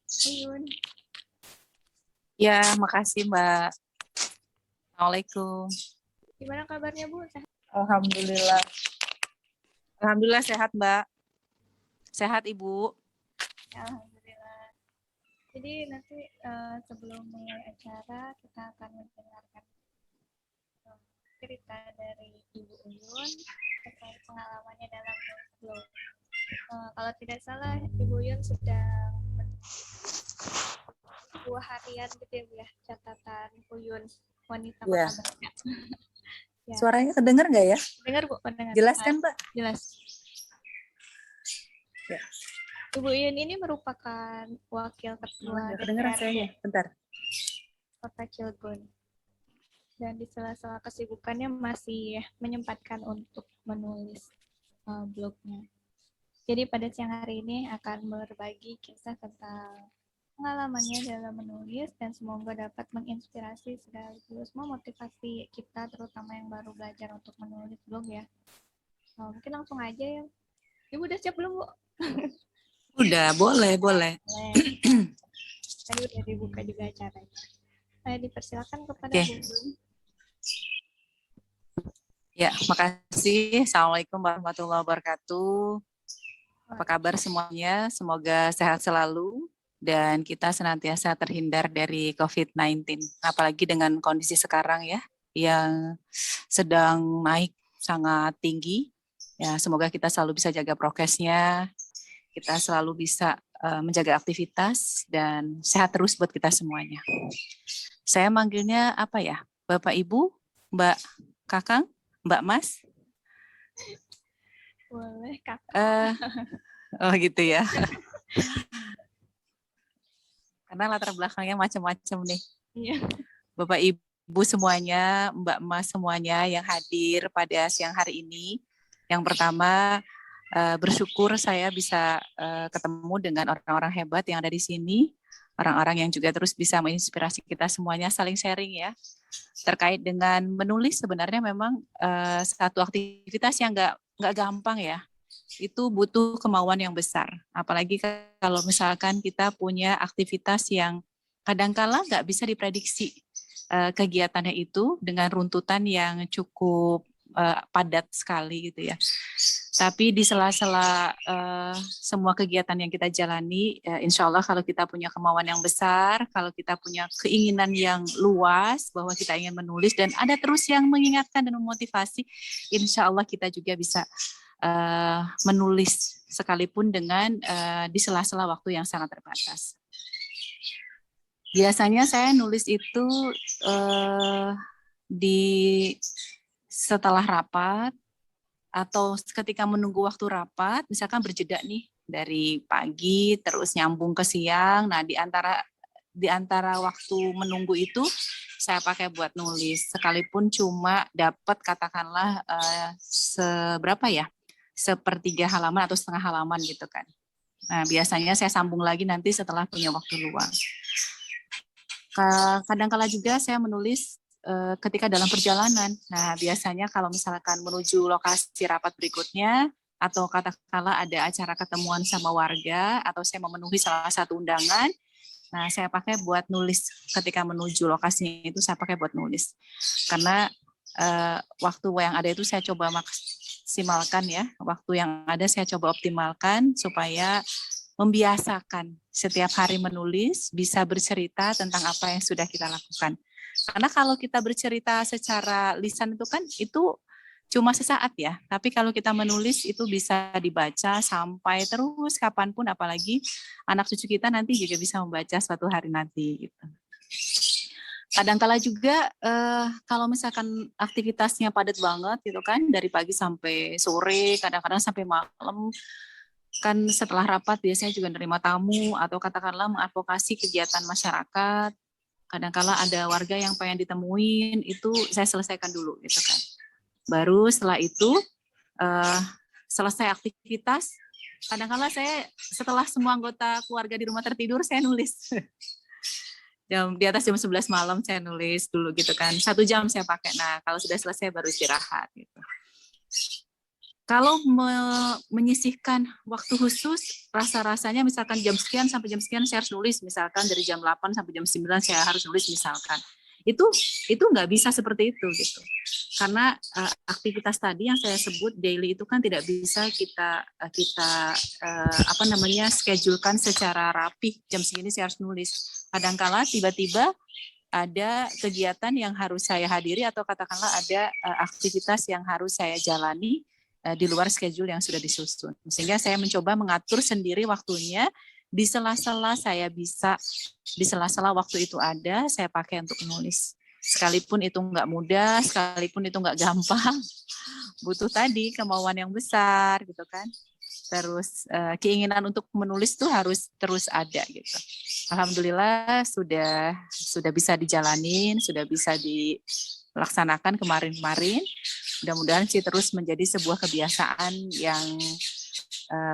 Uyun. Ya, makasih Mbak. Assalamualaikum. Gimana kabarnya Bu? Sehat? Alhamdulillah. Alhamdulillah sehat Mbak. Sehat Ibu. Alhamdulillah. Jadi nanti sebelum mulai acara kita akan mendengarkan cerita dari Ibu Uyun terkait pengalamannya dalam blog. Kalau tidak salah Ibu Uyun sedang sebuah harian gitu ya Bu ya, catatan Uyun wanita Ya. berkabarnya. Ya. Suaranya kedengar nggak ya? Dengar Bu, mendengar. Jelas kan Mbak? Jelas. Ya. Ibu Uyun ini merupakan wakil ketua DPRD bentar. Kota Cilegon. Dan di sela-sela kesibukannya masih menyempatkan untuk menulis blognya. Jadi pada siang hari ini akan berbagi kisah tentang pengalamannya dalam menulis dan semoga dapat menginspirasi sekaligus memotivasi kita terutama yang baru belajar untuk menulis blog ya. Mungkin langsung aja ya. Ibu udah siap belum Bu? Udah, boleh. Tadi udah dibuka juga acaranya. Saya dipersilakan kepada Bu. Ya, makasih. Assalamualaikum warahmatullahi wabarakatuh. Apa kabar semuanya? Semoga sehat selalu dan kita senantiasa terhindar dari COVID-19. Apalagi dengan kondisi sekarang ya, yang sedang naik sangat tinggi. Ya, semoga kita selalu bisa jaga prokesnya, kita selalu bisa menjaga aktivitas dan sehat terus buat kita semuanya. Saya manggilnya apa ya? Bapak Ibu, Mbak Kakang, Mbak Mas? Boleh, Kakak. Oh gitu ya. Karena latar belakangnya macam-macam nih. Iya. Bapak Ibu semuanya, Mbak Mas semuanya yang hadir pada siang hari ini. Yang pertama, bersyukur saya bisa ketemu dengan orang-orang hebat yang ada di sini. Orang-orang yang juga terus bisa menginspirasi kita semuanya, saling sharing ya. Terkait dengan menulis sebenarnya memang satu aktivitas yang nggak gampang ya. Itu butuh kemauan yang besar. Apalagi kalau misalkan kita punya aktivitas yang kadangkala nggak bisa diprediksi kegiatannya itu dengan runtutan yang cukup padat sekali gitu ya. Tapi di sela-sela semua kegiatan yang kita jalani, insya Allah kalau kita punya kemauan yang besar, kalau kita punya keinginan yang luas bahwa kita ingin menulis dan ada terus yang mengingatkan dan memotivasi, insya Allah kita juga bisa menulis sekalipun dengan di sela-sela waktu yang sangat terbatas. Biasanya saya nulis itu di setelah rapat atau ketika menunggu waktu rapat, misalkan berjeda nih dari pagi terus nyambung ke siang. Nah, di antara waktu menunggu itu saya pakai buat nulis, sekalipun cuma dapat katakanlah seberapa ya, sepertiga halaman atau setengah halaman gitu kan. Nah, biasanya saya sambung lagi nanti setelah punya waktu luang. Kadang-kala juga saya menulis ketika dalam perjalanan. Nah, biasanya kalau misalkan menuju lokasi rapat berikutnya, atau katakanlah ada acara ketemuan sama warga, atau saya memenuhi salah satu undangan, nah saya pakai buat nulis ketika menuju lokasinya itu saya pakai buat nulis. Karena waktu yang ada itu saya coba maksimalkan ya, waktu yang ada saya coba optimalkan supaya membiasakan setiap hari menulis, bisa bercerita tentang apa yang sudah kita lakukan. Karena kalau kita bercerita secara lisan itu kan itu cuma sesaat ya, tapi kalau kita menulis itu bisa dibaca sampai terus kapanpun, apalagi anak cucu kita nanti juga bisa membaca suatu hari nanti gitu. Kadang-kala juga kalau misalkan aktivitasnya padat banget gitu kan, dari pagi sampai sore, kadang-kadang sampai malam, kan setelah rapat biasanya juga menerima tamu atau katakanlah mengadvokasi kegiatan masyarakat. Kadang-kala ada warga yang pengen ditemuin, itu saya selesaikan dulu gitu kan. Baru setelah itu selesai aktivitas, kadang-kala saya setelah semua anggota keluarga di rumah tertidur, saya nulis. Di atas jam 11 malam saya nulis dulu gitu kan. 1 jam saya pakai. Nah, kalau sudah selesai baru istirahat gitu. kalau menyisihkan waktu khusus, rasa-rasanya misalkan jam sekian sampai jam sekian saya harus nulis, misalkan dari jam 8 sampai jam 9 saya harus nulis misalkan. Itu nggak bisa seperti itu gitu. Karena aktivitas tadi yang saya sebut daily itu kan tidak bisa kita apa namanya schedulekan secara rapih, jam segini saya harus nulis. Kadangkala tiba-tiba ada kegiatan yang harus saya hadiri atau katakanlah ada aktivitas yang harus saya jalani di luar schedule yang sudah disusun. Sehingga saya mencoba mengatur sendiri waktunya, di sela-sela saya bisa, di sela-sela waktu itu ada, saya pakai untuk menulis. Sekalipun itu nggak mudah, sekalipun itu nggak gampang, butuh tadi kemauan yang besar gitu kan. Terus keinginan untuk menulis tuh harus terus ada gitu. Alhamdulillah sudah bisa dijalanin, sudah bisa dilaksanakan kemarin-kemarin. Mudah-mudahan sih terus menjadi sebuah kebiasaan yang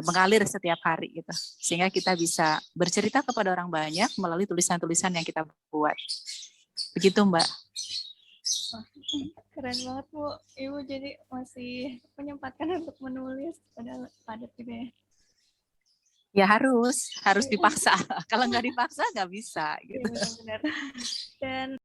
mengalir setiap hari gitu. Sehingga kita bisa bercerita kepada orang banyak melalui tulisan-tulisan yang kita buat. Begitu, Mbak. Wah, keren banget Bu. Ibu jadi masih menyempatkan untuk menulis padahal padat juga ya. Ya harus dipaksa. Kalau nggak dipaksa nggak bisa. Gitu. Iya benar-benar. Dan